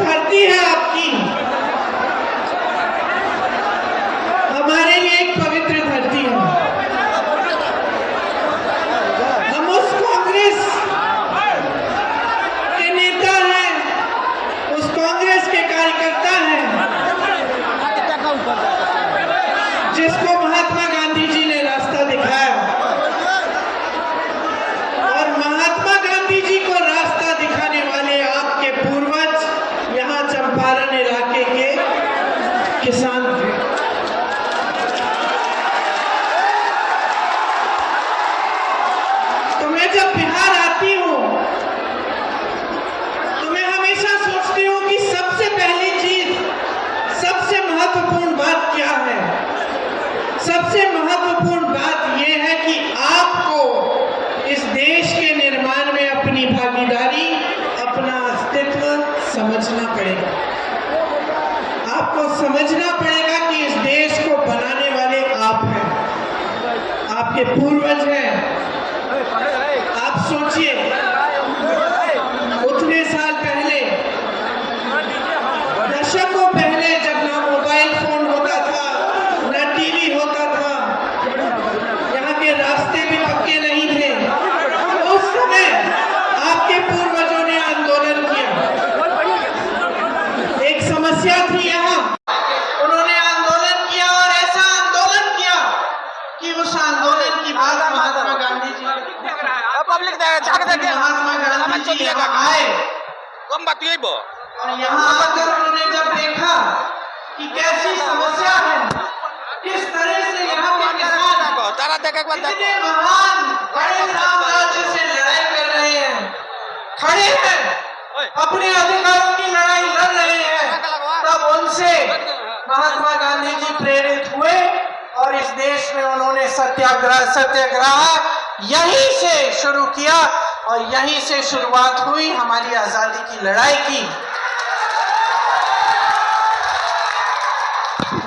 धरती है आपकी, हमारे लिए एक पवित्र धरती है। हम उस कांग्रेस के नेता हैं, उस कांग्रेस के कार्यकर्ता हैं जिसको महात्मा गांधी जी ने रास्ता दिखाया, और महात्मा गांधी जी को रास्ता दिखाने वाले आपके पूर्वज यहाँ चंपारण इलाके के किसान थे। तो मैं जब बिहार आती हूँ तो मैं हमेशा सोचती हूँ कि सबसे पहली चीज, सबसे महत्वपूर्ण बात क्या है। सबसे महत्वपूर्ण बात यह है कि आपको इस देश के निर्माण में अपनी भागीदारी, अपना अस्तित्व समझना पड़ेगा। आपको समझना पड़ेगा कि इस देश को बनाने वाले आप हैं, आपके पूर्वज हैं। आप सोचिए, उतने साल पहले, दशकों पहले, जब ना मोबाइल फोन होता था, ना टीवी होता था, यहाँ के रास्ते भी पक्के नहीं थे, उस समय आपके पूर्वजों ने आंदोलन किया। एक समस्या थी यहाँ, उन्होंने आंदोलन किया और ऐसा आंदोलन किया कि उस आंदोलन की बात महात्मा गांधी जी महात्मा गांधी जी यहाँ आए। और यहाँ आकर उन्होंने जब देखा कि कैसी समस्या है, किस तरह से यहाँ के किसान इतने महान बड़े साम्राज्य से लड़ाई कर रहे हैं, खड़े हैं, अपने अधिकारों की लड़ाई लड़ रहे हैं, तब उनसे महात्मा गांधी जी प्रेरित हुए और इस देश में उन्होंने सत्याग्रह यहीं से शुरू किया और यहीं से शुरुआत हुई हमारी आजादी की लड़ाई की।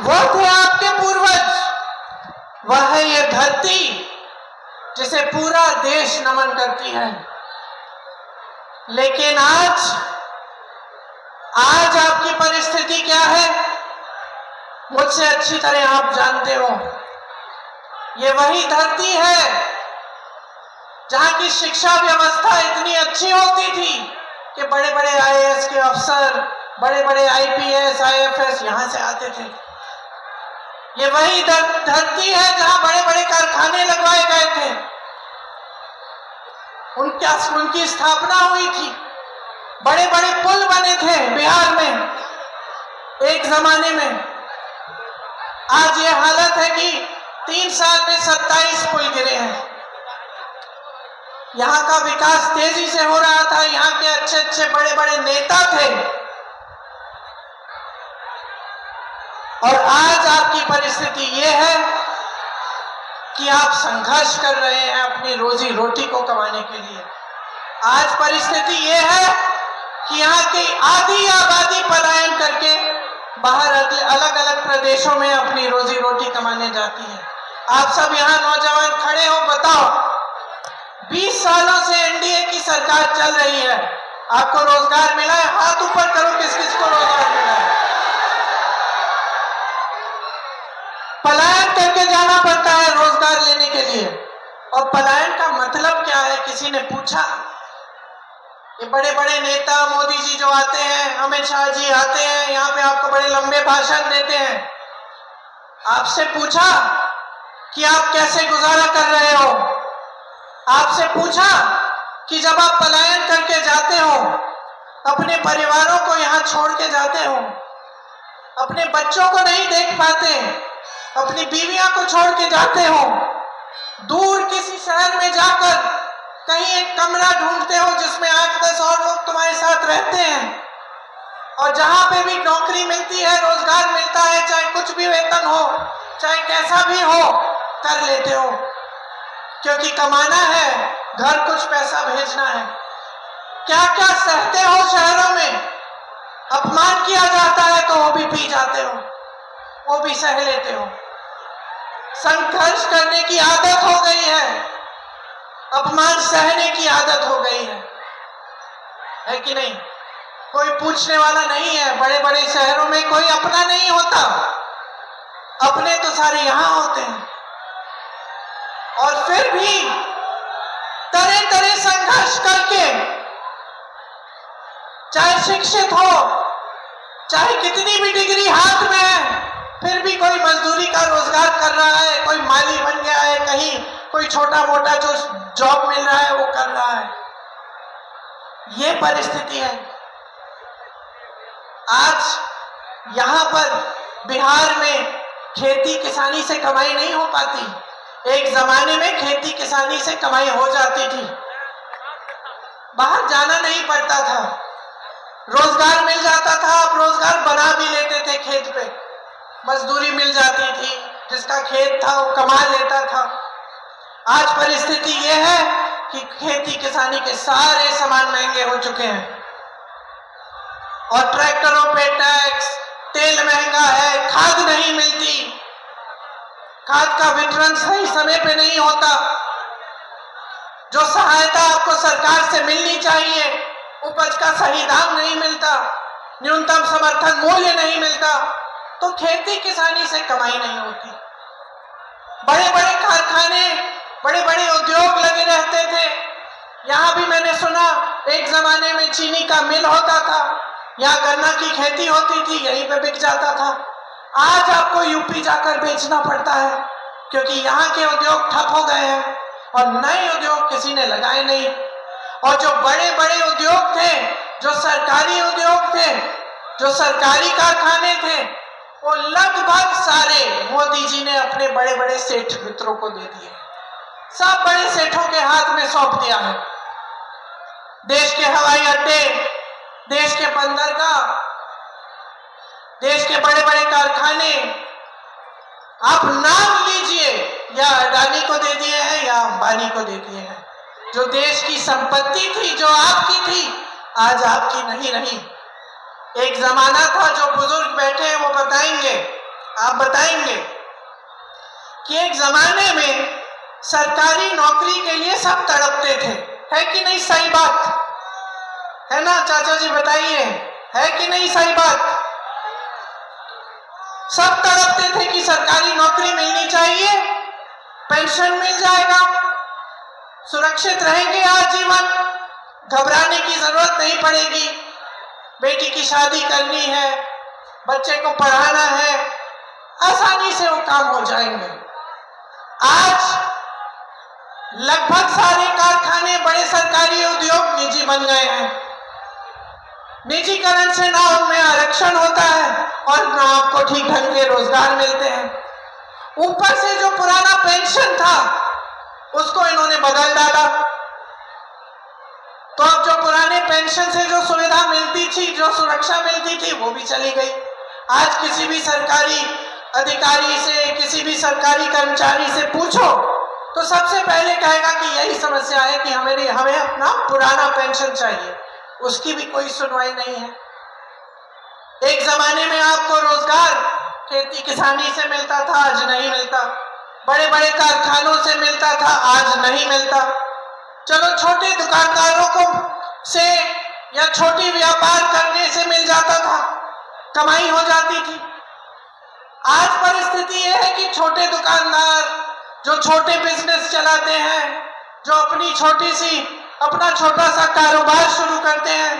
वो थे आपके पूर्वज, वह है ये धरती जिसे पूरा देश नमन करती है। लेकिन आज आपकी परिस्थिति क्या है, मुझसे अच्छी तरह आप जानते हो। ये वही धरती है जहां की शिक्षा व्यवस्था इतनी अच्छी होती थी कि बड़े बड़े आईएएस के अफसर, बड़े बड़े आईपीएस, आईएफएस यहां से आते थे। ये वही धरती है जहां बड़े बड़े कारखाने लगवाए गए थे, उनकी स्थापना हुई थी, बड़े बड़े पुल बने थे बिहार में एक जमाने में। आज ये हालत है कि 3 साल में 27 पुल गिरे हैं। यहाँ का विकास तेजी से हो रहा था, यहाँ के अच्छे अच्छे बड़े बड़े नेता थे, और आज आपकी परिस्थिति ये है कि आप संघर्ष कर रहे हैं अपनी रोजी रोटी को कमाने के लिए। आज परिस्थिति ये है कि यहाँ की आधी आबादी पलायन करके बाहर अलग अलग प्रदेशों में अपनी रोजी रोटी कमाने जाती है। आप सब यहाँ नौजवान खड़े हो, बताओ 20 सालों से एनडीए की सरकार चल रही है, आपको रोजगार मिला है? हाथ ऊपर करो, किस किस को रोजगार मिला है? पलायन करके जाना पड़ता है रोजगार लेने के लिए। और पलायन का मतलब क्या है, किसी ने पूछा? ये बड़े बड़े नेता, मोदी जी जो आते हैं, अमित शाह जी आते हैं यहाँ पे, आपको बड़े लंबे भाषण देते हैं। आपसे पूछा कि आप कैसे गुजारा कर रहे हो? आपसे पूछा कि जब आप पलायन करके जाते हो, अपने परिवारों को यहाँ छोड़ के जाते हो, अपने बच्चों को नहीं देख पाते, अपनी बीवियां को छोड़ के जाते हो, दूर किसी शहर में जाकर कहीं एक कमरा ढूंढते हो जिसमें 8-10 और लोग तुम्हारे साथ रहते हैं, और जहां पे भी नौकरी मिलती है, रोजगार मिलता है, चाहे कुछ भी वेतन हो, चाहे कैसा भी हो, कर लेते हो, क्योंकि कमाना है, घर कुछ पैसा भेजना है। क्या क्या सहते हो शहरों में, अपमान किया जाता है तो वो भी पी जाते हो, वो भी सह लेते हो। संघर्ष करने की आदत हो गई है, अपमान सहने की आदत हो गई है कि नहीं? कोई पूछने वाला नहीं है। बड़े बड़े शहरों में कोई अपना नहीं होता, अपने तो सारे यहां होते हैं। और फिर भी तरह तरह संघर्ष करके, चाहे शिक्षित हो, चाहे कितनी भी डिग्री हाथ में है, फिर भी कोई मजदूरी का रोजगार कर रहा है, कोई माली बन गया है, कहीं कोई छोटा मोटा जो जॉब मिल रहा है वो कर रहा है। ये परिस्थिति है। आज यहां पर बिहार में खेती किसानी से कमाई नहीं हो पाती। एक जमाने में खेती किसानी से कमाई हो जाती थी, बाहर जाना नहीं पड़ता था, रोजगार मिल जाता था। आप रोजगार बना भी लेते थे, खेत पे मजदूरी मिल जाती थी, जिसका खेत था वो कमा लेता था। आज परिस्थिति ये है कि खेती किसानी के सारे सामान महंगे हो चुके हैं और ट्रैक्टरों पे टैक्स, तेल महंगा है, खाद नहीं मिलती, खाद का वितरण सही समय पे नहीं होता, जो सहायता आपको सरकार से मिलनी चाहिए उपज का सही दाम नहीं मिलता, न्यूनतम समर्थन मूल्य नहीं मिलता, तो खेती किसानी से कमाई नहीं होती। बड़े बड़े कारखाने, बड़े बड़े उद्योग लगे रहते थे। यहाँ भी मैंने सुना एक जमाने में चीनी का मिल होता था, यहाँ गन्ना की खेती होती थी, यहीं पे बिक जाता था। आज आपको यूपी जाकर बेचना पड़ता है क्योंकि यहाँ के उद्योग ठप हो गए हैं और नए उद्योग किसी ने लगाए नहीं। और जो बड़े बड़े उद्योग थे, जो सरकारी उद्योग थे, जो सरकारी कारखाने थे, वो लगभग सारे मोदी जी ने अपने बड़े बड़े सेठ मित्रों को दे दिए। सब बड़े सेठों के हाथ में सौंप दिया है। देश के हवाई अड्डे, देश के बंदरगाह, देश के बड़े बड़े कारखाने, आप नाम लीजिए, या अडानी को दे दिए हैं या अंबानी को दे दिए हैं। जो देश की संपत्ति थी, जो आपकी थी, आज आपकी नहीं रही। एक जमाना था, जो बुजुर्ग बैठे हैं वो बताएंगे, आप बताएंगे कि एक जमाने में सरकारी नौकरी के लिए सब तड़पते थे, है कि नहीं? सही बात है ना चाचा जी, बताइए, है कि नहीं सही बात? सब तड़पते थे कि सरकारी नौकरी मिलनी चाहिए, पेंशन मिल जाएगा, सुरक्षित रहेंगे आजीवन, घबराने की जरूरत नहीं पड़ेगी, बेटी की शादी करनी है, बच्चे को पढ़ाना है, आसानी से वो काम हो जाएंगे। आज लगभग सारे कारखाने, बड़े सरकारी उद्योग निजी बन गए हैं। निजीकरण से ना उनमें आरक्षण होता है और ना आपको ठीक ढंग के रोजगार मिलते हैं। ऊपर से जो पुराना पेंशन था उसको इन्होंने बदल डाला, तो अब जो पुराने पेंशन से जो सुविधा मिलती थी, जो सुरक्षा मिलती थी, वो भी चली गई। आज किसी भी सरकारी अधिकारी से, किसी भी सरकारी कर्मचारी से पूछो तो सबसे पहले कहेगा कि यही समस्या है कि हमें अपना पुराना पेंशन चाहिए। उसकी भी कोई सुनवाई नहीं है। एक जमाने में आपको रोजगार खेती किसानी से मिलता था, आज नहीं मिलता। बड़े बड़े कारखानों से मिलता था, आज नहीं मिलता। चलो छोटे दुकानदारों को से या छोटी व्यापार करने से मिल जाता था, कमाई हो जाती थी। आज परिस्थिति यह है कि छोटे दुकानदार जो छोटे बिजनेस चलाते हैं, जो अपना छोटा सा कारोबार शुरू करते हैं,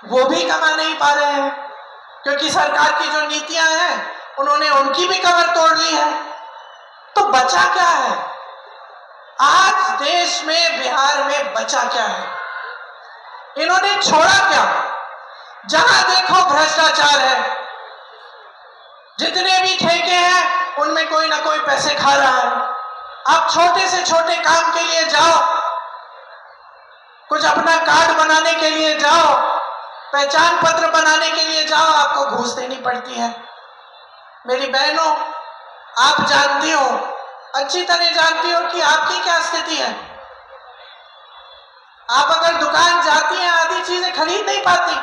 वो भी कमा नहीं पा रहे हैं क्योंकि सरकार की जो नीतियां हैं उन्होंने उनकी भी कमर तोड़ ली है। तो बचा क्या है आज देश में, बिहार में बचा क्या है? इन्होंने छोड़ा क्या? जहां देखो भ्रष्टाचार है, जितने भी ठेके हैं उनमें कोई ना कोई पैसे खा रहा है। आप छोटे से छोटे काम के लिए जाओ, कुछ अपना कार्ड बनाने के लिए जाओ, पहचान पत्र बनाने के लिए जाओ, आपको घूस देनी पड़ती है। मेरी बहनों, आप जानती हो, अच्छी तरह जानती हो कि आपकी क्या स्थिति है। आप अगर दुकान जाती हैं, आधी चीजें खरीद नहीं पाती।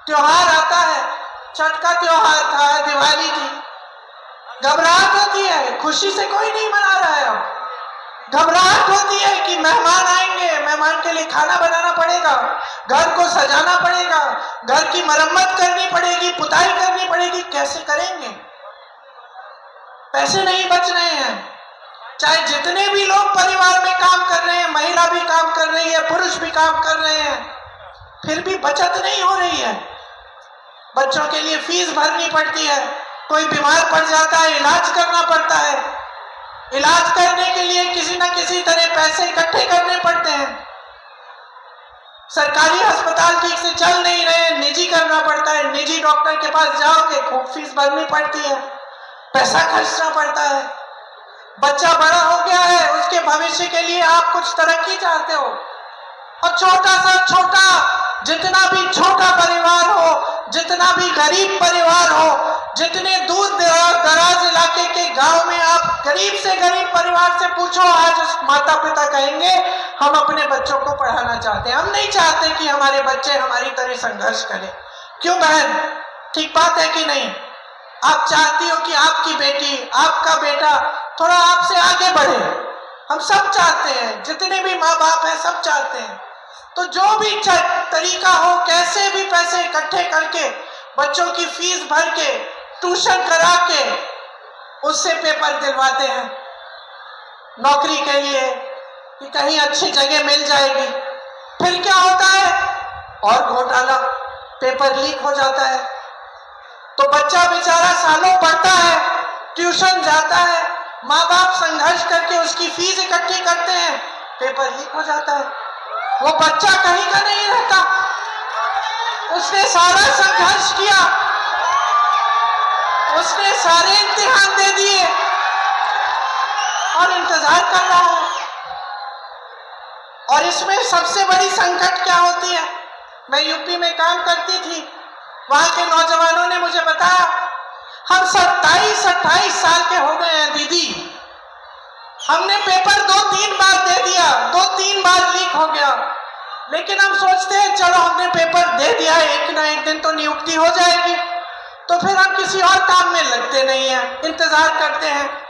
त्योहार आता है, छठ का त्योहार था, दिवाली थी, घबराहट होती है, खुशी से कोई नहीं मना रहा है। अब घबराहट होती है कि मेहमान आएंगे, मेहमान के लिए खाना बनाना पड़ेगा, घर को सजाना पड़ेगा, घर की मरम्मत करनी पड़ेगी, पुताई करनी पड़ेगी, कैसे करेंगे? पैसे नहीं बच रहे हैं। चाहे जितने भी लोग परिवार में काम कर रहे हैं, महिला भी काम कर रही है, पुरुष भी काम कर रहे हैं, फिर भी बचत नहीं हो रही है। बच्चों के लिए फीस भरनी पड़ती है, कोई बीमार पड़ जाता है, इलाज करना पड़ता है, इलाज करने के लिए किसी न किसी तरह पैसे इकट्ठे करने पड़ते हैं। सरकारी अस्पताल ठीक से चल नहीं रहे, निजी करना पड़ता है, निजी डॉक्टर के पास जाओगे खूब फीस भरनी पड़ती है, पैसा खर्चना पड़ता है। बच्चा बड़ा हो गया है, उसके भविष्य के लिए आप कुछ तरक्की चाहते हो, और छोटा सा छोटा, जितना भी छोटा परिवार हो, जितना भी गरीब परिवार हो, जितने दूर दराज इलाके के गांव में आप गरीब से गरीब परिवार से पूछो, आज उस माता पिता कहेंगे हम अपने बच्चों को पढ़ाना चाहते हैं, हम नहीं चाहते कि हमारे बच्चे हमारी तरह संघर्ष करें। क्यों बहन, ठीक बात है कि नहीं? आप चाहती हो कि आपकी बेटी, आपका बेटा थोड़ा आपसे आगे बढ़े, हम सब चाहते हैं, जितने भी माँ बाप हैं सब चाहते हैं। तो जो भी तरीका हो, कैसे भी पैसे इकट्ठे करके बच्चों की फीस भर के, ट्यूशन करा के उससे पेपर दिलवाते हैं नौकरी के लिए कि कहीं अच्छी जगह मिल जाएगी। फिर क्या होता है? और घोटाला, पेपर लीक हो जाता है, तो बच्चा बेचारा सालों पढ़ता है, ट्यूशन जाता है, माँ बाप संघर्ष करके उसकी फीस इकट्ठी करते हैं, पेपर लीक हो जाता है, वो बच्चा कहीं का नहीं रहता। उसने सारा संघर्ष किया, उसने सारे इम्तिहान दे दिए और इंतजार कर रहा है। और इसमें सबसे बड़ी संकट क्या होती है? मैं यूपी में काम करती थी, वहां के नौजवानों ने मुझे बताया, हम 27-28 साल के हो गए हैं दीदी, हमने पेपर 2-3 बार दे दिया, 2-3 बार लीक हो गया, लेकिन हम सोचते हैं चलो हमने पेपर दे दिया, एक ना एक दिन तो नियुक्ति हो जाएगी, तो फिर हम किसी और काम में लगते नहीं हैं, इंतजार करते हैं।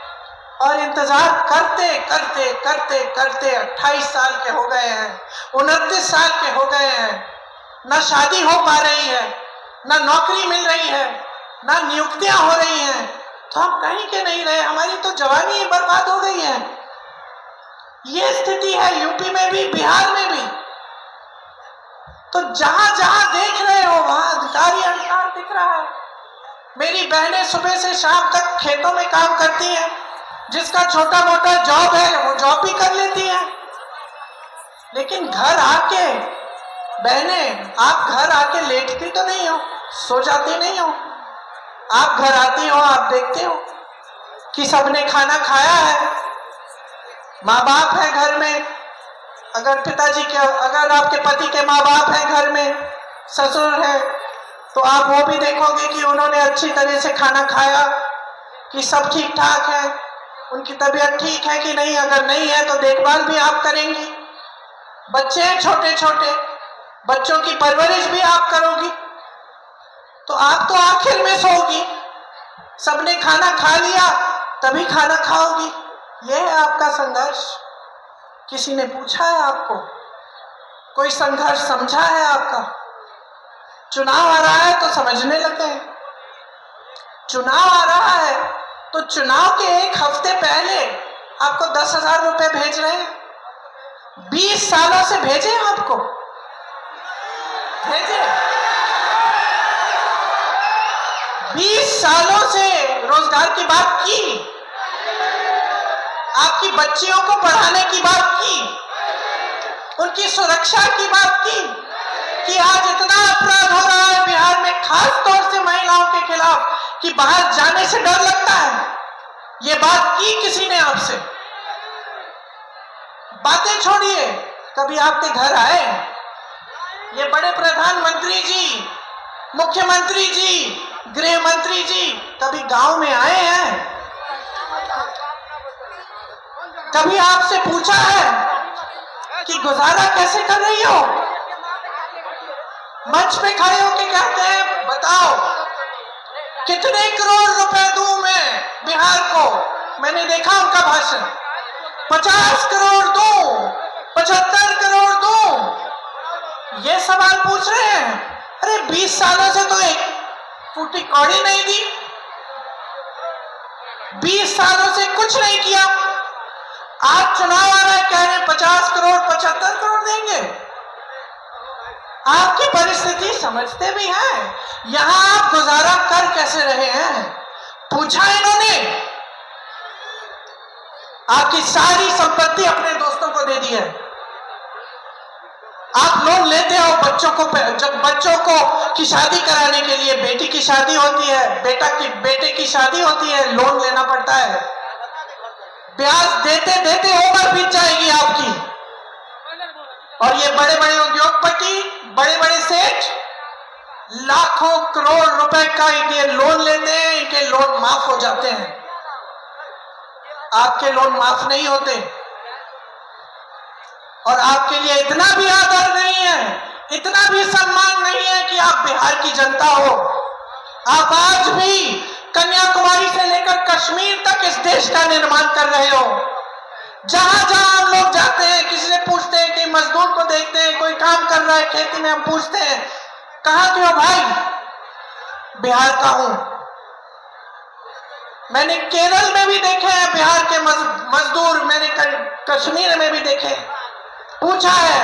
और इंतजार करते करते करते करते 28 साल के हो गए हैं, 29 साल के हो गए हैं, ना शादी हो पा रही है, ना नौकरी मिल रही है, ना नियुक्तियां हो रही हैं, तो हम कहीं के नहीं रहे, हमारी तो जवानी ही बर्बाद हो गई है। ये स्थिति है यूपी में भी, बिहार में भी। तो जहां जहां देख रहे हो वहां अधिकारी अधिकार दिख रहा है। मेरी बहनें सुबह से शाम तक खेतों में काम करती हैं, जिसका छोटा मोटा जॉब है वो जॉब भी कर लेती हैं, लेकिन घर आके बहनें, आप घर आके लेटती तो नहीं हो, सो जाती नहीं हो, आप घर आती हो, आप देखते हो कि सबने खाना खाया है, माँ बाप है घर में, अगर पिताजी के, अगर आपके पति के माँ बाप हैं घर में, ससुर है, तो आप वो भी देखोगे कि उन्होंने अच्छी तरह से खाना खाया, कि सब ठीक ठाक है, उनकी तबीयत ठीक है कि नहीं, अगर नहीं है तो देखभाल भी आप करेंगी। बच्चे हैं छोटे छोटे, बच्चों की परवरिश भी आप करोगी, तो आप तो आखिर में सोओगी, सबने खाना खा लिया तभी खाना खाओगी। यह है आपका संघर्ष। किसी ने पूछा है आपको? कोई संघर्ष समझा है आपका? चुनाव आ रहा है तो समझने लगते हैं। चुनाव आ रहा है तो चुनाव के एक हफ्ते पहले आपको 10,000 रुपए भेज रहे हैं। 20 सालों से भेजे आपको, भेजे 20 सालों से रोजगार की बात की, आपकी बच्चियों को पढ़ाने की बात की, उनकी सुरक्षा की बात की, कि आज इतना अपराध हो रहा है बिहार में, खास तौर से महिलाओं के खिलाफ, कि बाहर जाने से डर लगता है। ये बात की किसी ने आपसे? बातें छोड़िए, कभी आपके घर आए ये बड़े प्रधानमंत्री जी, मुख्यमंत्री जी, गृह मंत्री जी कभी गांव में आए हैं? कभी आपसे पूछा है कि गुजारा कैसे कर रही हो? मंच पे खड़े होके कहते हैं बताओ कितने करोड़ रुपए दूं मैं बिहार को। मैंने देखा उनका भाषण, 50 करोड़ दूं, 75 करोड़ दूं, ये सवाल पूछ रहे हैं। अरे 20 सालों से तो एक फूटी कौड़ी नहीं दी, 20 सालों से कुछ नहीं किया। आज चुनाव आ रहा है, कह रहे हैं 50 करोड़ 75 करोड़ देंगे। आपकी परिस्थिति समझते भी हैं, यहां आप गुजारा कर कैसे रहे हैं? पूछा इन्होंने? आपकी सारी संपत्ति अपने दोस्तों को दे दी है। आप लोन लेते हो बच्चों को, जब बच्चों को की शादी कराने के लिए, बेटी की शादी होती है, बेटे की शादी होती है, लोन लेना पड़ता है। ब्याज देते देते उम्र बीत जाएगी आपकी। और ये बड़े बड़े उद्योगपति, बड़े बड़े सेठ लाखों करोड़ रुपए का ये लोन लेते हैं, इनके लोन माफ हो जाते हैं, आपके लोन माफ नहीं होते। और आपके लिए इतना भी आदर नहीं है, इतना भी सम्मान नहीं है कि आप बिहार की जनता हो। आप आज भी कन्याकुमारी से लेकर कश्मीर तक इस देश का निर्माण कर रहे हो। जहां जहां हम लोग जाते हैं, किसी से पूछते हैं कि मजदूर को देखते हैं कोई काम कर रहा है खेती में, हम पूछते हैं कहां के हो भाई? बिहार का हूं। मैंने केरल में भी देखे हैं बिहार के मजदूर, मैंने कश्मीर में भी देखे। पूछा है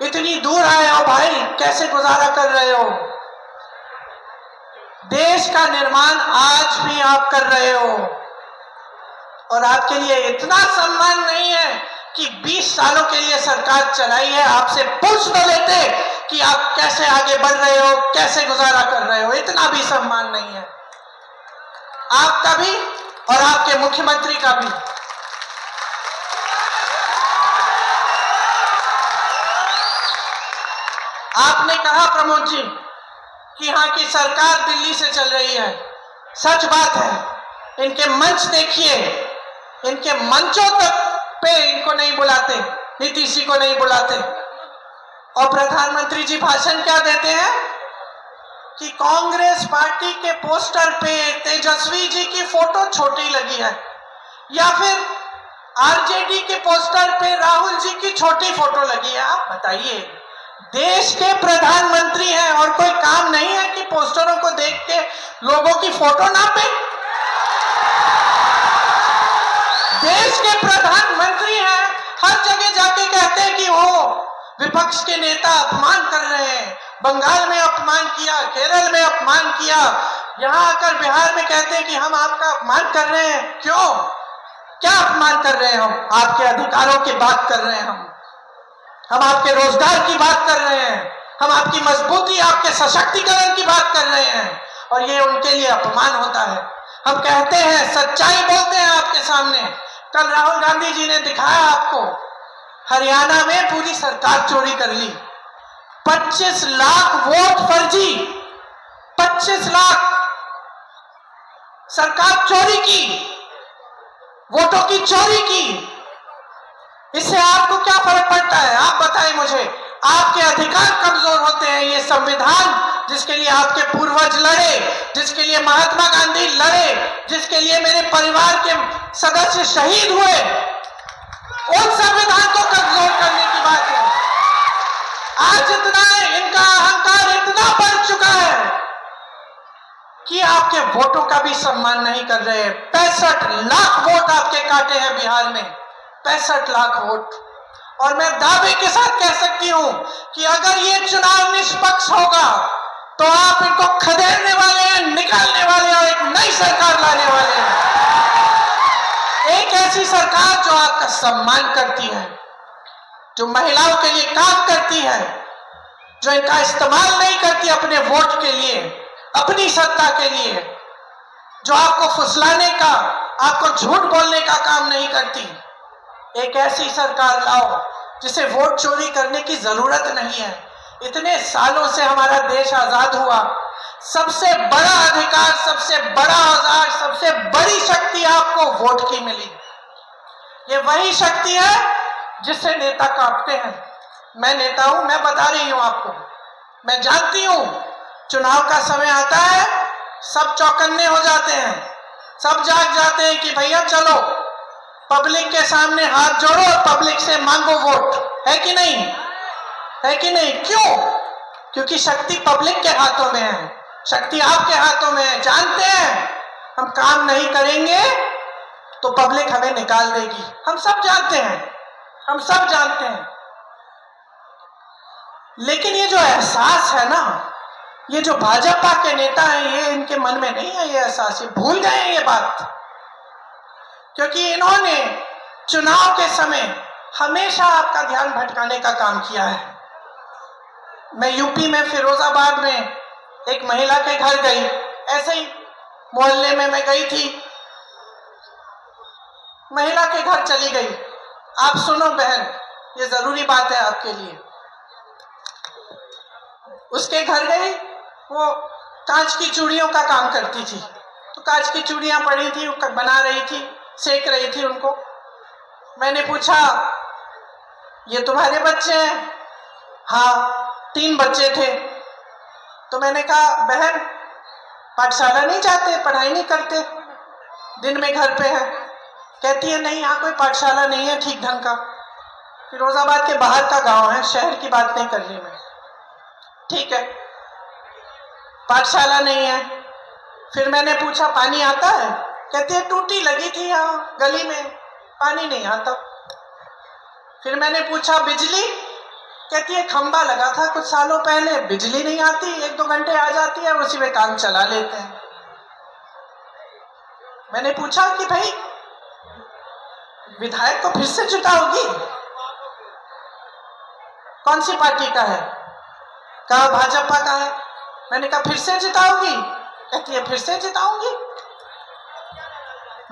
इतनी दूर आए हो भाई, कैसे गुजारा कर रहे हो? देश का निर्माण आज भी आप कर रहे हो और आपके लिए इतना सम्मान नहीं है कि 20 सालों के लिए सरकार चलाई है। आपसे पूछ तो लेते कि आप कैसे आगे बढ़ रहे हो, कैसे गुजारा कर रहे हो। इतना भी सम्मान नहीं है आपका भी और आपके मुख्यमंत्री का भी। आपने कहा प्रमोद जी कि यहाँ की सरकार दिल्ली से चल रही है। सच बात है, इनके मंच देखिए, इनके मंचों तक पे इनको नहीं बुलाते, नीतीश जी को नहीं बुलाते। और प्रधानमंत्री जी भाषण क्या देते हैं कि कांग्रेस पार्टी के पोस्टर पे तेजस्वी जी की फोटो छोटी लगी है, या फिर आरजेडी के पोस्टर पे राहुल जी की छोटी फोटो लगी है। आप बताइए, देश के प्रधानमंत्री हैं और कोई काम नहीं है कि पोस्टरों को देख के लोगों की फोटो नापे? देश के प्रधानमंत्री हैं, हर जगह जाके कहते हैं कि वो विपक्ष के नेता अपमान कर रहे हैं। बंगाल में अपमान किया, केरल में अपमान किया, यहां आकर बिहार में कहते हैं कि हम आपका अपमान कर रहे हैं। क्यों? क्या अपमान कर रहे हैं हम? आपके अधिकारों की बात कर रहे हैं हम आपके रोजगार की बात कर रहे हैं, हम आपकी मजबूती, आपके सशक्तिकरण की बात कर रहे हैं, और ये उनके लिए अपमान होता है। हम कहते हैं, सच्चाई बोलते हैं आपके सामने। कल राहुल गांधी जी ने दिखाया आपको, हरियाणा में पूरी सरकार चोरी कर ली। 25 लाख वोट फर्जी, 25 लाख सरकार चोरी की, वोटों की चोरी की। इससे आपको क्या फर्क पड़ता है? आप बताएं मुझे। आपके अधिकार कमजोर होते हैं। ये संविधान जिसके लिए आपके पूर्वज लड़े, जिसके लिए महात्मा गांधी लड़े, जिसके लिए मेरे परिवार के सदस्य शहीद हुए, उन संविधान को कमजोर करने की बात है। आज इतना इनका अहंकार इतना बढ़ चुका है कि आपके वोटों का भी सम्मान नहीं कर रहे। 65 लाख वोट आपके काटे हैं बिहार में, 65 लाख वोट। और मैं दावे के साथ कह सकती हूं कि अगर ये चुनाव निष्पक्ष होगा तो आप इनको खदेड़ने वाले हैं, निकालने वाले हैं और एक नई सरकार लाने वाले हैं। एक ऐसी सरकार जो आपका सम्मान करती है, जो महिलाओं के लिए काम करती है, जो इनका इस्तेमाल नहीं करती अपने वोट के लिए, अपनी सत्ता के लिए, जो आपको फुसलाने का, आपको झूठ बोलने का काम नहीं करती। एक ऐसी सरकार लाओ जिसे वोट चोरी करने की जरूरत नहीं है। इतने सालों से हमारा देश आजाद हुआ, सबसे बड़ा अधिकार, सबसे बड़ा औजार, सबसे बड़ी शक्ति आपको वोट की मिली। ये वही शक्ति है जिससे नेता कांपते हैं। मैं नेता हूं, मैं बता रही हूं आपको, मैं जानती हूं चुनाव का समय आता है, सब चौकन्ने हो जाते हैं, सब जाग जाते हैं कि भैया चलो पब्लिक के सामने हाथ जोड़ो और पब्लिक से मांगो वोट, है कि नहीं? है कि नहीं? क्यों? क्योंकि शक्ति पब्लिक के हाथों में है, शक्ति आपके हाथों में है। जानते हैं हम काम नहीं करेंगे तो पब्लिक हमें निकाल देगी, हम सब जानते हैं, हम सब जानते हैं। लेकिन ये जो एहसास है ना, ये जो भाजपा के नेता हैं, ये इनके मन में नहीं है ये एहसास, ये भूल गए हैं ये बात। क्योंकि इन्होंने चुनाव के समय हमेशा आपका ध्यान भटकाने का काम किया है। मैं यूपी में फिरोजाबाद में एक महिला के घर गई, ऐसे ही मोहल्ले में मैं गई थी, महिला के घर चली गई। आप सुनो बहन, ये जरूरी बात है आपके लिए। उसके घर गई, वो कांच की चूड़ियों का काम करती थी, तो कांच की चूड़ियां पड़ी थी, वो बना रही थी, सेक रही थी उनको। मैंने पूछा, ये तुम्हारे बच्चे हैं? हाँ, 3 बच्चे थे। तो मैंने कहा, बहन पाठशाला नहीं जाते, पढ़ाई नहीं करते, दिन में घर पे है? कहती है, नहीं यहाँ कोई पाठशाला नहीं है ठीक ढंग का, फिरोजाबाद के बाहर का गांव है, शहर की बात नहीं कर रही मैं। ठीक है, पाठशाला नहीं है। फिर मैंने पूछा, पानी आता है? कहती है, टूटी लगी थी यहाँ गली में, पानी नहीं आता। फिर मैंने पूछा, बिजली? कहती है, खंबा लगा था कुछ सालों पहले, बिजली नहीं आती, 1-2 घंटे आ जाती है, उसी में काम चला लेते हैं। मैंने पूछा कि भाई विधायक को फिर से जुटाओगी? कौन सी पार्टी का है? कहा भाजपा का है। मैंने कहा फिर से जिताओगी? कहती है, फिर से जिताऊंगी।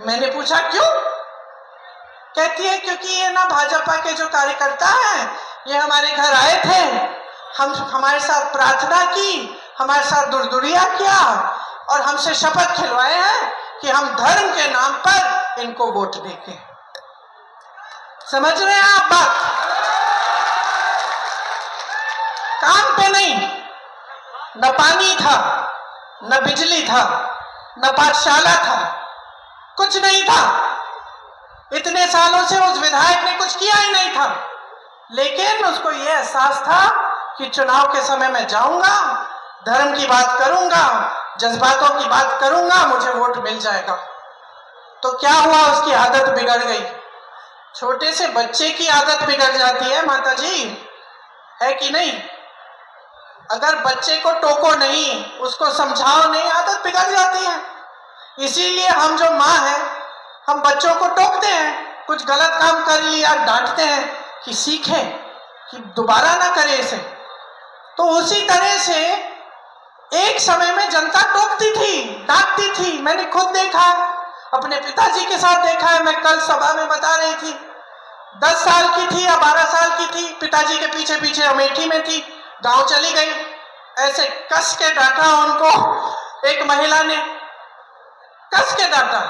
मैंने पूछा क्यों? कहती है, क्योंकि ये ना भाजपा के जो कार्यकर्ता हैं, ये हमारे घर आए थे, हमारे साथ प्रार्थना की, हमारे साथ दुर्दुरिया किया और हमसे शपथ खिलवाए हैं कि हम धर्म के नाम पर इनको वोट देंगे। समझ रहे हैं आप बात? काम पे नहीं, न पानी था, न बिजली था, न पाठशाला था, कुछ नहीं था। इतने सालों से उस विधायक ने कुछ किया ही नहीं था, लेकिन उसको यह एहसास था कि चुनाव के समय मैं जाऊंगा, धर्म की बात करूंगा, जज्बातों की बात करूंगा, मुझे वोट मिल जाएगा। तो क्या हुआ, उसकी आदत बिगड़ गई। छोटे से बच्चे की आदत बिगड़ जाती है माता जी, है कि नहीं? अगर बच्चे को टोको नहीं, उसको समझाओ नहीं, आदत बिगड़ जाती है। इसीलिए हम जो माँ हैं, हम बच्चों को टोकते हैं, कुछ गलत काम कर लिया डांटते हैं कि सीखे, कि दोबारा ना करे इसे। तो उसी तरह से एक समय में जनता टोकती थी, डांटती थी। मैंने खुद देखा, अपने पिताजी के साथ देखा है। मैं कल सभा में बता रही थी, 10 साल की थी या 12 साल की थी, पिताजी के पीछे पीछे अमेठी में थी, गांव चली गई, ऐसे कस के डांटा उनको। एक महिला ने कस के डांटा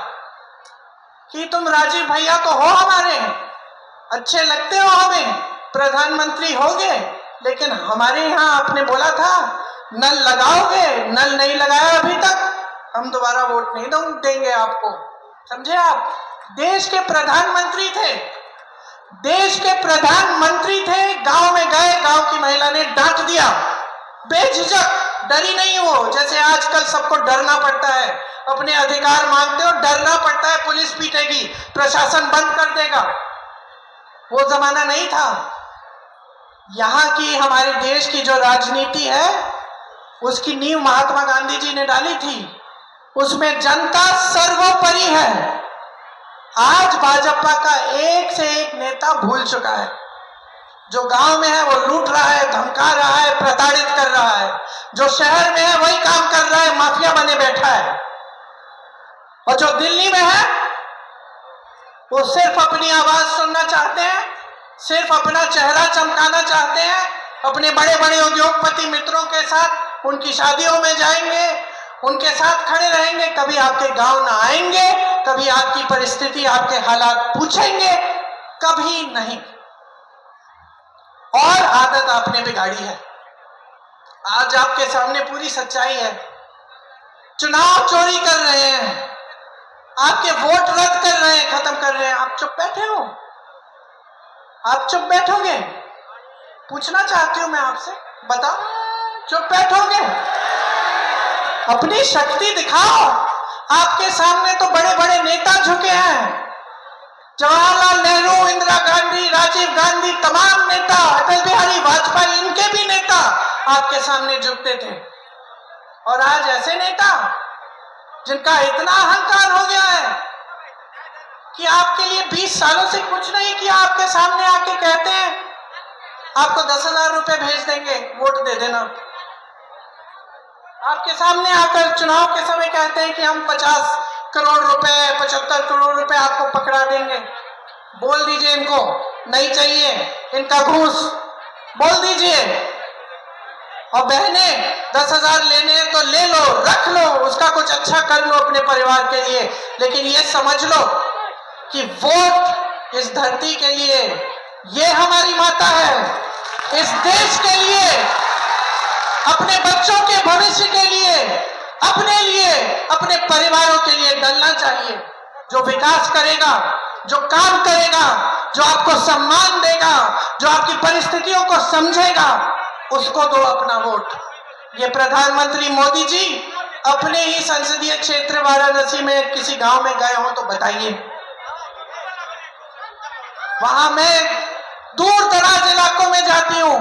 कि तुम राजीव भैया तो हो हमारे, अच्छे लगते हो हमें, प्रधानमंत्री होगे, लेकिन हमारे यहाँ आपने बोला था नल लगाओगे, नल नहीं लगाया अभी तक, हम दोबारा वोट नहीं देंगे आपको। समझे आप? देश के प्रधानमंत्री थे, देश के प्रधानमंत्री थे, गांव में गए, गांव की महिला ने डांट दिया, बेझिझक, डरी नहीं हो। जैसे आजकल सबको डरना पड़ता है, अपने अधिकार मांगते हो, डरना पड़ता है, पुलिस पीटेगी, प्रशासन बंद कर देगा, वो जमाना नहीं था। यहाँ की हमारे देश की जो राजनीति है, उसकी नींव महात्मा गांधी जी ने डाली थी, उसमें जनता सर्वोपरि है। आज भाजपा का एक से एक नेता भूल चुका है। जो गांव में है वो लूट रहा है, धमका रहा है, प्रताड़ित कर रहा है। जो शहर में है वही काम कर रहा है, माफिया बने बैठा है। और जो दिल्ली में है वो सिर्फ अपनी आवाज सुनना चाहते हैं, सिर्फ अपना चेहरा चमकाना चाहते हैं, अपने बड़े बड़े उद्योगपति मित्रों के साथ उनकी शादियों में जाएंगे, उनके साथ खड़े रहेंगे, कभी आपके गांव ना आएंगे, कभी आपकी परिस्थिति, आपके हालात पूछेंगे, कभी नहीं। और आदत आपने बिगाड़ी है। आज आपके सामने पूरी सच्चाई है। चुनाव चोरी कर रहे हैं, आपके वोट रद्द कर रहे हैं, खत्म कर रहे हैं, आप चुप बैठे हो? आप चुप बैठोगे? पूछना चाहती हूं मैं आपसे, बताओ, चुप बैठोगे? अपनी शक्ति दिखाओ। आपके सामने तो बड़े बड़े नेता झुके हैं, जवाहरलाल नेहरू, इंदिरा गांधी, राजीव गांधी, तमाम नेता, अटल बिहारी वाजपेयी, इनके भी नेता आपके सामने झुकते थे। और आज ऐसे नेता जिनका इतना अहंकार हो गया है कि आपके लिए 20 सालों से कुछ नहीं किया, आपके सामने आके कहते हैं आपको 10,000 रुपए भेज देंगे, वोट दे देना। आपके सामने आकर चुनाव के समय कहते हैं कि हम 50 करोड़ रुपए, 75 करोड़ रुपए आपको पकड़ा देंगे। बोल दीजिए इनको नहीं चाहिए, इनका घूस बोल दीजिए। और बहने 10,000 लेने हैं तो ले लो, रख लो, उसका कुछ अच्छा कर लो अपने परिवार के लिए, लेकिन ये समझ लो कि वोट इस धरती के लिए, ये हमारी माता है, इस देश के लिए, अपने बच्चों के भविष्य के लिए, अपने परिवारों के लिए डलना चाहिए। जो विकास करेगा, जो काम करेगा, जो आपको सम्मान देगा, जो आपकी परिस्थितियों को समझेगा, उसको दो अपना वोट। ये प्रधानमंत्री मोदी जी अपने ही संसदीय क्षेत्र वाराणसी में किसी गांव में गए हो तो बताइए। वहां मैं दूर दराज इलाकों में जाती हूं।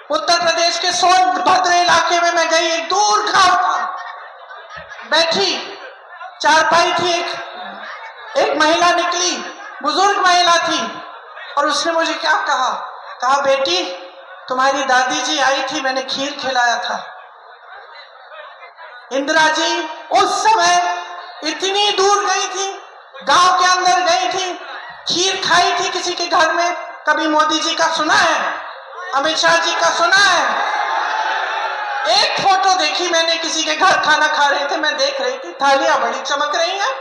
उत्तर प्रदेश के सोनभद्र इलाके में मैं गई, एक दूर गांव था, बैठी चारपाई थी, एक महिला निकली, बुजुर्ग महिला थी, और उसने मुझे क्या कहा, बेटी तुम्हारी दादी जी आई थी, मैंने खीर खिलाया था। इंदिरा जी उस समय इतनी दूर गई थी, गांव के अंदर गई थी, खीर खाई थी किसी के घर में। कभी मोदी जी का सुना है, अमित शाह जी का सुना है? एक फोटो देखी मैंने, किसी के घर खाना खा रहे थे, मैं देख रही थी, थालियां बड़ी चमक रही हैं,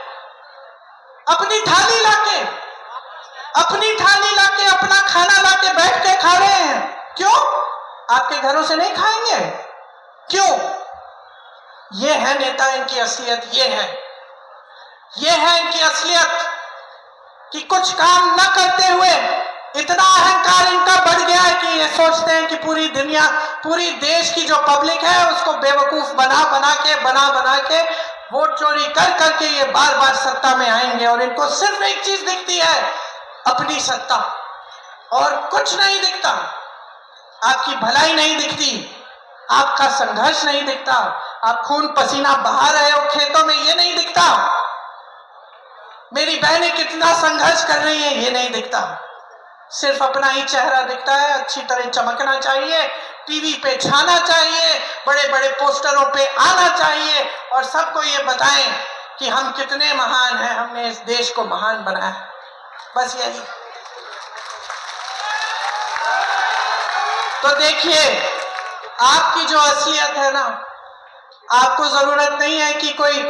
अपनी थाली लाके अपना खाना लाके बैठ के खा रहे हैं। क्यों? आपके घरों से नहीं खाएंगे? क्यों? ये है नेता, इनकी असलियत ये है इनकी असलियत कि कुछ काम न करते हुए इतना अहंकार इनका बढ़ गया है कि ये सोचते हैं कि पूरी दुनिया, पूरी देश की जो पब्लिक है उसको बेवकूफ बना के वोट चोरी कर करके ये बार बार सत्ता में आएंगे। और इनको सिर्फ एक चीज दिखती है, अपनी सत्ता, और कुछ नहीं दिखता। आपकी भलाई नहीं दिखती, आपका संघर्ष नहीं दिखता, आप खून पसीना बहा रहे हो खेतों में, ये नहीं दिखता। मेरी बहनें कितना संघर्ष कर रही हैं, ये नहीं दिखता। सिर्फ अपना ही चेहरा दिखता है, अच्छी तरह चमकना चाहिए, टीवी पे छाना चाहिए, बड़े बड़े पोस्टरों पे आना चाहिए, और सबको ये बताएं कि हम कितने महान हैं, हमने इस देश को महान बनाया है। बस यही। तो देखिए, आपकी जो असलियत है ना, आपको जरूरत नहीं है कि कोई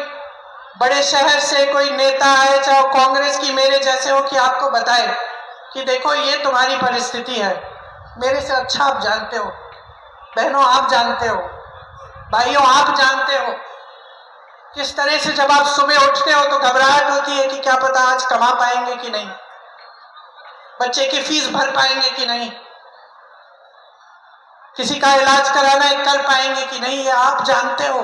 बड़े शहर से कोई नेता आए, चाहे कांग्रेस की मेरे जैसे हो, कि आपको बताए कि देखो ये तुम्हारी परिस्थिति है। मेरे से अच्छा आप जानते हो, बहनों आप जानते हो, भाइयों आप जानते हो किस तरह से जब आप सुबह उठते हो तो घबराहट होती है कि क्या पता आज कमा पाएंगे कि नहीं, बच्चे की फीस भर पाएंगे कि नहीं, किसी का इलाज कराना है कर पाएंगे कि नहीं। ये आप जानते हो,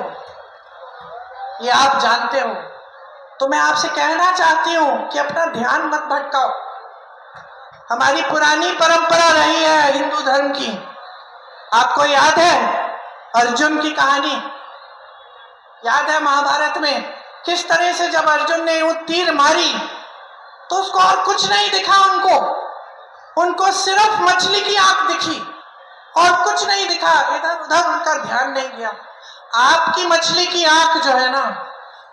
ये आप जानते हो। तो मैं आपसे कहना चाहती हूं कि अपना ध्यान मत भटकाओ। हमारी पुरानी परंपरा रही है हिंदू धर्म की। आपको याद है अर्जुन की कहानी? याद है महाभारत में किस तरह से जब अर्जुन ने वो तीर मारी तो उसको और कुछ नहीं दिखा, उनको सिर्फ मछली की आंख दिखी और कुछ नहीं दिखा, इधर उधर उनका ध्यान नहीं गया। आपकी मछली की आंख जो है ना,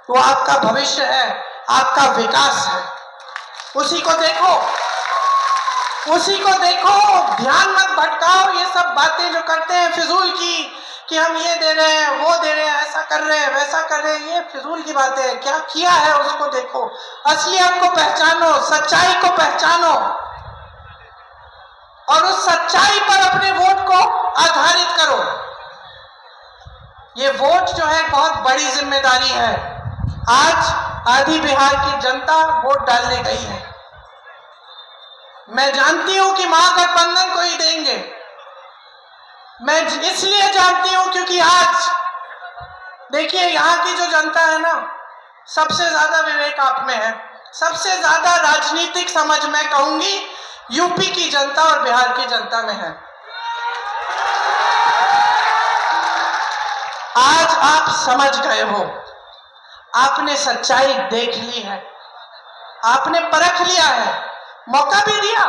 वो आपका भविष्य है, आपका विकास है। उसी को देखो, ध्यान मत भटकाओ। ये सब बातें जो करते हैं फिजूल की, कि हम ये दे रहे हैं, वो दे रहे हैं, ऐसा कर रहे हैं, वैसा कर रहे हैं, ये फिजूल की बातें हैं। क्या किया है उसको देखो, असलियत को पहचानो, सच्चाई को पहचानो, और उस सच्चाई पर अपने वोट को आधारित करो। ये वोट जो है बहुत बड़ी जिम्मेदारी है। आज आधी बिहार की जनता वोट डालने गई है। मैं जानती हूं कि महागठबंधन को ही देंगे। मैं इसलिए जानती हूं क्योंकि आज देखिए, यहां की जो जनता है ना, सबसे ज्यादा विवेक आप में है, सबसे ज्यादा राजनीतिक समझ मैं कहूंगी यूपी की जनता और बिहार की जनता में है। आज आप समझ गए हो, आपने सच्चाई देख ली है, आपने परख लिया है, मौका भी दिया,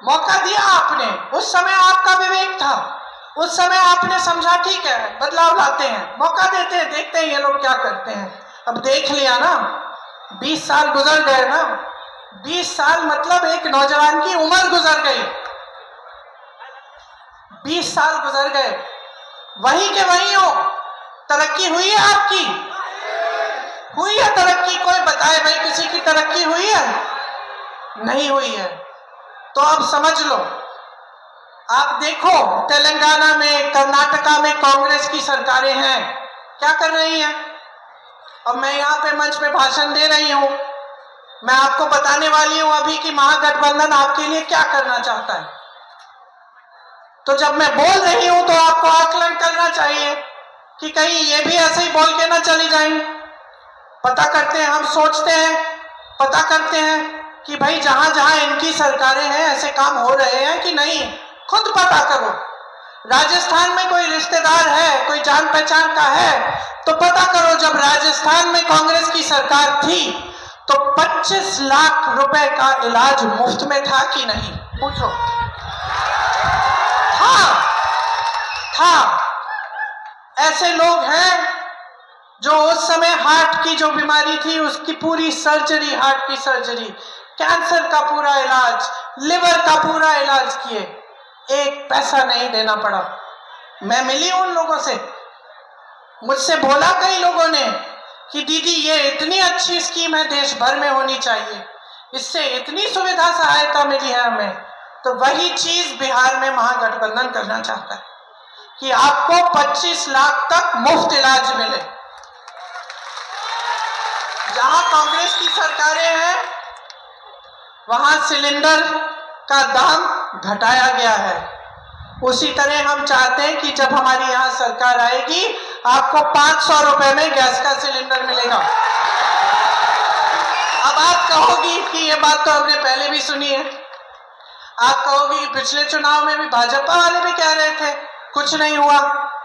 मौका दिया आपने। उस समय आपका विवेक था, उस समय आपने समझा ठीक है बदलाव लाते हैं, मौका देते हैं, देखते हैं ये लोग क्या करते हैं। अब देख लिया ना, 20 साल गुजर गए ना, 20 साल मतलब एक नौजवान की उम्र गुजर गई, 20 साल गुजर गए, वहीं के वहीं हो। तरक्की हुई है आपकी? हुई है तरक्की? कोई बताए भाई किसी की तरक्की हुई है? नहीं हुई है। तो अब समझ लो, आप देखो तेलंगाना में, कर्नाटका में कांग्रेस की सरकारें हैं, क्या कर रही हैं। अब मैं यहाँ पे मंच पे भाषण दे रही हूँ, मैं आपको बताने वाली हूँ अभी कि महागठबंधन आपके लिए क्या करना चाहता है। तो जब मैं बोल रही हूं तो आपको आकलन करना चाहिए कि कहीं ये भी ऐसे ही बोल के ना चली जाएं। पता करते हैं, हम सोचते हैं, पता करते हैं कि भाई जहां जहां इनकी सरकारें हैं ऐसे काम हो रहे हैं कि नहीं, खुद पता करो। राजस्थान में कोई रिश्तेदार है, कोई जान पहचान का है तो पता करो। जब राजस्थान में कांग्रेस की सरकार थी तो 25 लाख रुपए का इलाज मुफ्त में था कि नहीं, पूछो। था। ऐसे लोग हैं जो उस समय हार्ट की जो बीमारी थी उसकी पूरी सर्जरी, हार्ट की सर्जरी, कैंसर का पूरा इलाज, लिवर का पूरा इलाज किए, एक पैसा नहीं देना पड़ा। मैं मिली उन लोगों से, मुझसे बोला कई लोगों ने कि दीदी ये इतनी अच्छी स्कीम है, देश भर में होनी चाहिए, इससे इतनी सुविधा सहायता मिली है हमें। तो वही चीज बिहार में महागठबंधन करना चाहता है कि आपको 25 लाख तक मुफ्त इलाज मिले। जहां कांग्रेस की सरकारें हैं वहां सिलेंडर का दाम घटाया गया है। उसी तरह हम चाहते हैं कि जब हमारी यहां सरकार आएगी आपको 500 रुपए में गैस का सिलेंडर मिलेगा। अब आप कहोगी कि ये बात तो हमने पहले भी सुनी है, आप कहोगी कि पिछले चुनाव में भी भाजपा वाले भी कह रहे थे कुछ नहीं हुआ।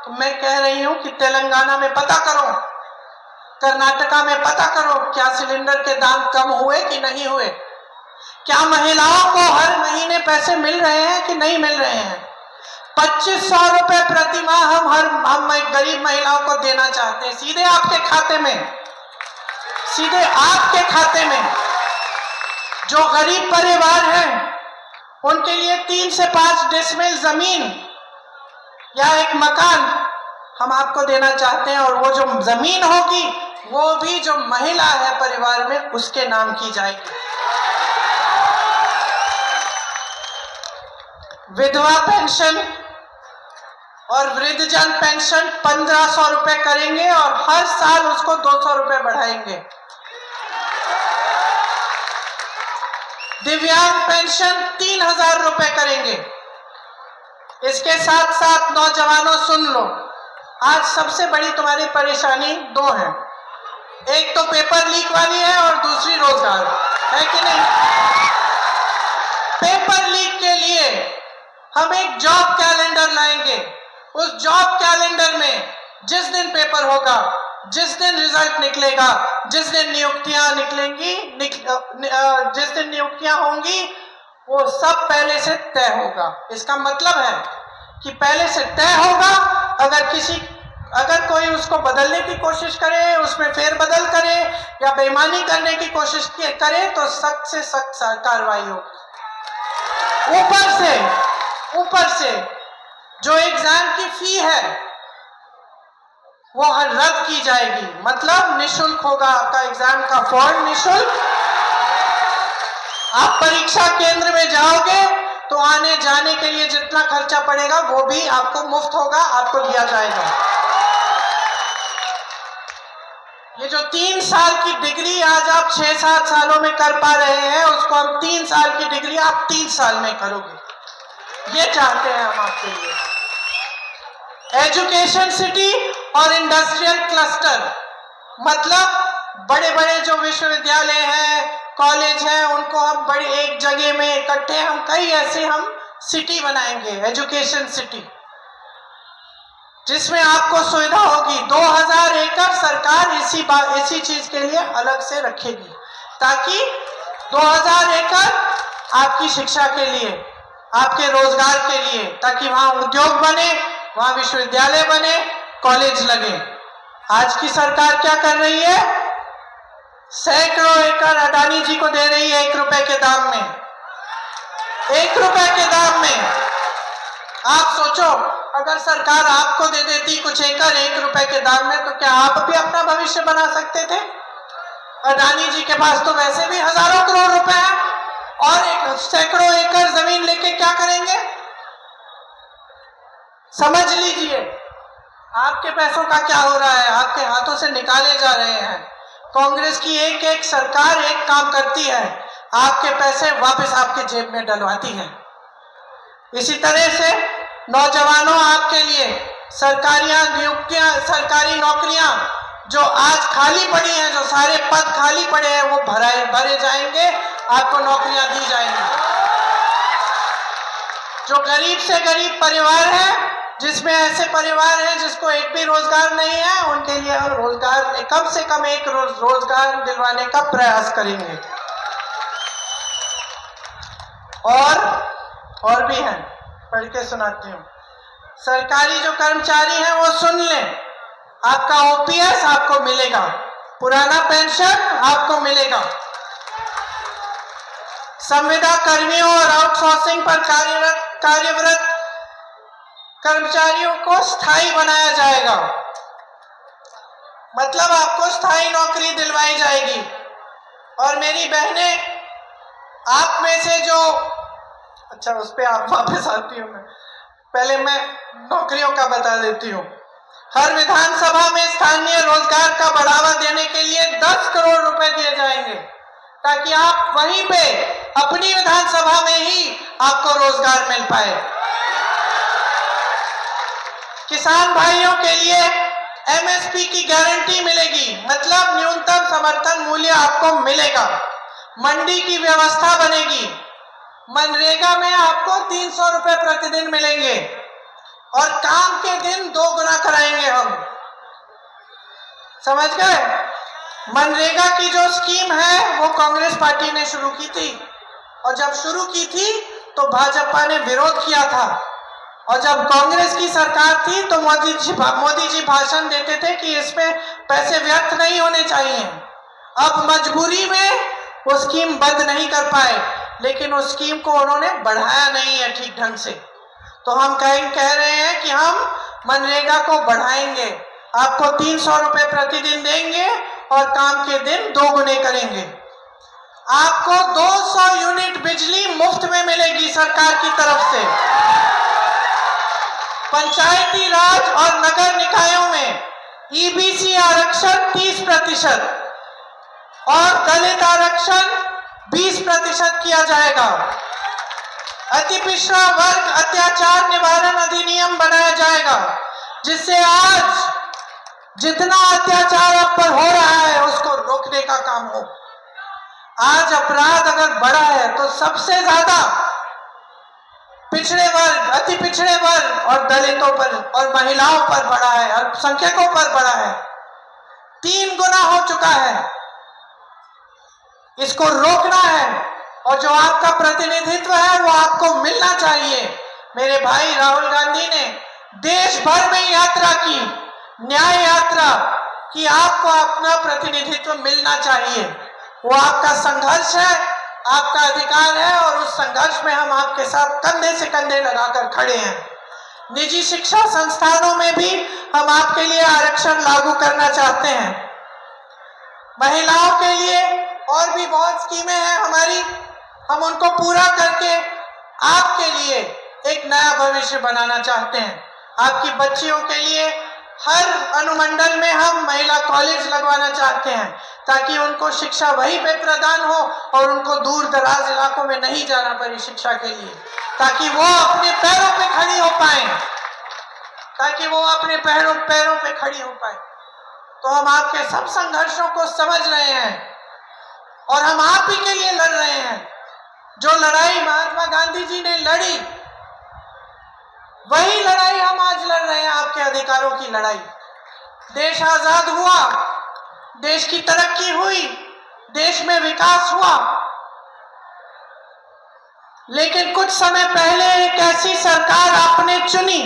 तो मैं कह रही हूं कि तेलंगाना में पता करो, कर्नाटका में पता करो, क्या सिलेंडर के दाम कम हुए कि नहीं हुए, क्या महिलाओं को हर महीने पैसे मिल रहे हैं कि नहीं मिल रहे हैं। 2500 रुपए प्रति माह हम गरीब महिलाओं को देना चाहते हैं, सीधे आपके खाते में, सीधे आपके खाते में। जो गरीब परिवार हैं उनके लिए 3 से 5 डेसिमल जमीन या एक मकान हम आपको देना चाहते हैं, और वो जो जमीन होगी वो भी जो महिला है परिवार में उसके नाम की जाएगी। विधवा पेंशन और वृद्धजन पेंशन 1500 रुपए करेंगे और हर साल उसको 200 रुपए बढ़ाएंगे। दिव्यांग पेंशन 3000 रुपए करेंगे। इसके साथ साथ नौजवानों सुन लो, आज सबसे बड़ी तुम्हारी परेशानी 2 है, एक तो पेपर लीक वाली है और दूसरी रोजगार, है कि नहीं। पेपर लीक के लिए हम एक जॉब कैलेंडर लाएंगे। उस जॉब कैलेंडर में जिस दिन पेपर होगा, जिस दिन रिजल्ट निकलेगा, जिस दिन नियुक्तियां निकलेंगी, जिस दिन नियुक्तियां होंगी, वो सब पहले से तय होगा। इसका मतलब है कि पहले से तय होगा। अगर कोई उसको बदलने की कोशिश करे, उसमें फेरबदल करे या बेईमानी करने की कोशिश करे तो सख्त से सख्त कार्रवाई होगी। ऊपर से जो एग्जाम की फी है वो रद्द की जाएगी, मतलब निशुल्क होगा आपका एग्जाम का फॉर्म, निशुल्क। आप परीक्षा केंद्र में जाओगे तो आने जाने के लिए जितना खर्चा पड़ेगा वो भी आपको मुफ्त होगा, आपको दिया जाएगा। ये जो 3 साल की डिग्री आज आप 6-7 सालों में कर पा रहे हैं, उसको हम 3 साल की डिग्री आप 3 साल में करोगे। ये चाहते हैं हम आपके लिए। एजुकेशन सिटी और इंडस्ट्रियल क्लस्टर, मतलब बड़े बड़े जो विश्वविद्यालय हैं, कॉलेज हैं, उनको हम बड़ी एक जगह में इकट्ठे हम कई ऐसे हम सिटी बनाएंगे, एजुकेशन सिटी, जिसमें आपको सुविधा होगी। 2000 एकड़ सरकार इसी चीज के लिए अलग से रखेगी, ताकि 2000 एकड़ आपकी शिक्षा के लिए, आपके रोजगार के लिए, ताकि वहां उद्योग बने, वहां विश्वविद्यालय बने, कॉलेज लगे। आज की सरकार क्या कर रही है? सैकड़ों एकड़ अडानी जी को दे रही है 1 रुपए के दाम में, 1 रुपए के दाम में। आप सोचो, अगर सरकार आपको दे देती कुछ एकड़ 1 रुपए के दाम में, तो क्या आप भी अपना भविष्य बना सकते थे? अडानी जी के पास तो वैसे भी हजारों करोड़ रुपए हैं, और एक सैकड़ों एकड़ जमीन लेके क्या करेंगे? समझ लीजिए आपके पैसों का क्या हो रहा है, आपके हाथों से निकाले जा रहे हैं। कांग्रेस की एक एक सरकार एक काम करती है, आपके पैसे वापस आपके जेब में डलवाती है। इसी तरह से नौजवानों, आपके लिए सरकारी नौकरियां जो आज खाली पड़ी हैं, जो सारे पद खाली पड़े हैं, वो भरे जाएंगे, आपको नौकरियां दी जाएंगी। जो गरीब से गरीब परिवार है, जिसमें ऐसे परिवार हैं जिसको एक भी रोजगार नहीं है, उनके लिए हम रोजगार, कम से कम एक रोजगार दिलवाने का प्रयास करेंगे। और भी हैं, पढ़ के सुनाती हूँ। सरकारी जो कर्मचारी हैं वो सुन लें, आपका ओपीएस आपको मिलेगा, पुराना पेंशन आपको मिलेगा। संविदा कर्मियों और आउटसोर्सिंग पर कार्यरत कर्मचारियों को स्थायी बनाया जाएगा, मतलब आपको स्थायी नौकरी दिलवाई जाएगी। और मेरी बहनें, आप में से जो, अच्छा उस पर आप वापस आती हूँ, मैं पहले मैं नौकरियों का बता देती हूँ। हर विधानसभा में स्थानीय रोजगार का बढ़ावा देने के लिए 10 करोड़ रुपए दिए जाएंगे, ताकि आप वहीं पे अपनी विधानसभा में ही आपको रोजगार मिल पाए। किसान भाइयों के लिए एमएसपी की गारंटी मिलेगी, मतलब न्यूनतम समर्थन मूल्य आपको मिलेगा। मंडी की व्यवस्था बनेगी। मनरेगा में आपको 300 रुपए प्रतिदिन मिलेंगे, और काम के दिन 2 गुना कराएंगे हम। समझ गए? मनरेगा की जो स्कीम है वो कांग्रेस पार्टी ने शुरू की थी, और जब शुरू की थी तो भाजपा ने विरोध किया था, और जब कांग्रेस की सरकार थी तो मोदी जी भाषण देते थे कि इसमें पैसे व्यर्थ नहीं होने चाहिए। अब मजबूरी में वो स्कीम बंद नहीं कर पाए, लेकिन उस स्कीम को उन्होंने बढ़ाया नहीं है ठीक ढंग से। तो हम कह रहे हैं कि हम मनरेगा को बढ़ाएंगे, आपको 300 रुपए प्रतिदिन देंगे, और काम के दिन 2 गुने करेंगे। आपको 200 यूनिट बिजली मुफ्त में मिलेगी सरकार की तरफ से। पंचायती राज और नगर निकायों में ईबीसी आरक्षण 30% और दलित आरक्षण 20% किया जाएगा। अति पिछड़ा वर्ग अत्याचार निवारण अधिनियम बनाया जाएगा, जिससे आज जितना अत्याचार आप पर हो रहा है उसको रोकने का काम हो। आज अपराध अगर बढ़ा है तो सबसे ज्यादा पिछड़े वर्ग, अति पिछड़े वर्ग और दलितों पर और महिलाओं पर बढ़ा है, अल्पसंख्यकों पर बढ़ा है। 3 गुना हो चुका है। इसको रोकना है, और जो आपका प्रतिनिधित्व है वो आपको मिलना चाहिए। मेरे भाई राहुल गांधी ने देश भर में यात्रा की, न्याय यात्रा कि आपको अपना प्रतिनिधित्व मिलना चाहिए। वो आपका संघर्ष है, आपका अधिकार है, और उस संघर्ष में हम आपके साथ कंधे से कंधे लगाकर खड़े हैं। निजी शिक्षा संस्थानों में भी हम आपके लिए आरक्षण लागू करना चाहते हैं। महिलाओं के लिए और भी बहुत स्कीमें हैं हमारी, हम उनको पूरा करके आपके लिए एक नया भविष्य बनाना चाहते हैं। आपकी बच्चियों के लिए हर अनुमंडल में हम महिला कॉलेज लगवाना चाहते हैं ताकि उनको शिक्षा वहीं पे प्रदान हो और उनको दूर दराज इलाकों में नहीं जाना पड़े शिक्षा के लिए, ताकि वो अपने पैरों पे खड़ी हो पाए, ताकि वो अपने पैरों पे खड़ी हो पाए। तो हम आपके सब संघर्षों को समझ रहे हैं और हम आप ही के लिए लड़ रहे हैं। जो लड़ाई महात्मा गांधी जी ने लड़ी, वही लड़ाई हम आज लड़ रहे हैं, आपके अधिकारों की लड़ाई। देश आजाद हुआ, देश की तरक्की हुई, देश में विकास हुआ, लेकिन कुछ समय पहले एक ऐसी सरकार आपने चुनी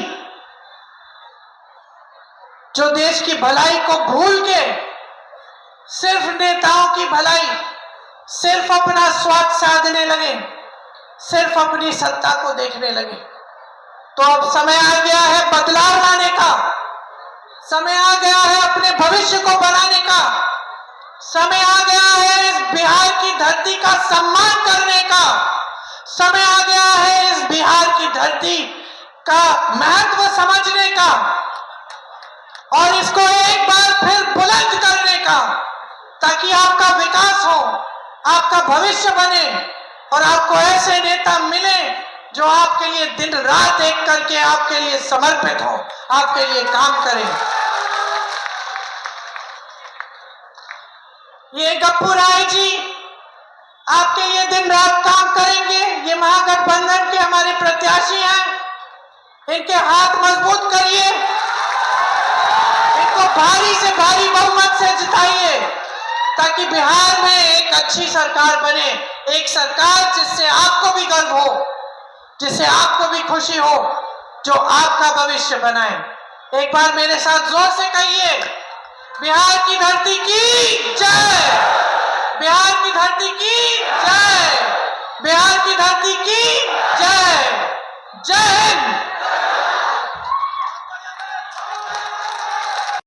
जो देश की भलाई को भूल के सिर्फ नेताओं की भलाई, सिर्फ अपना स्वार्थ साधने लगे, सिर्फ अपनी सत्ता को देखने लगे। तो अब समय आ गया है बदलाव लाने का, समय आ गया है अपने भविष्य को बनाने का, समय आ गया है इस बिहार की धरती का सम्मान करने का, समय आ गया है इस बिहार की धरती का महत्व समझने का और इसको एक बार फिर बुलंद करने का, ताकि आपका विकास हो, आपका भविष्य बने और आपको ऐसे नेता मिले जो आपके लिए दिन रात एक करके आपके लिए समर्पित हो, आपके लिए काम करें। ये गप्पू राय जी आपके लिए दिन रात काम करेंगे। ये महागठबंधन के हमारे प्रत्याशी हैं, इनके हाथ मजबूत करिए, इनको भारी से भारी बहुमत से जिताइए ताकि बिहार में एक अच्छी सरकार बने, एक सरकार जिससे आपको भी गर्व हो, जिससे आपको भी खुशी हो, जो आपका भविष्य बनाए। एक बार मेरे साथ जोर से कहिए, बिहार की धरती की जय, बिहार की धरती की जय, बिहार की धरती की जय। जय हिंद।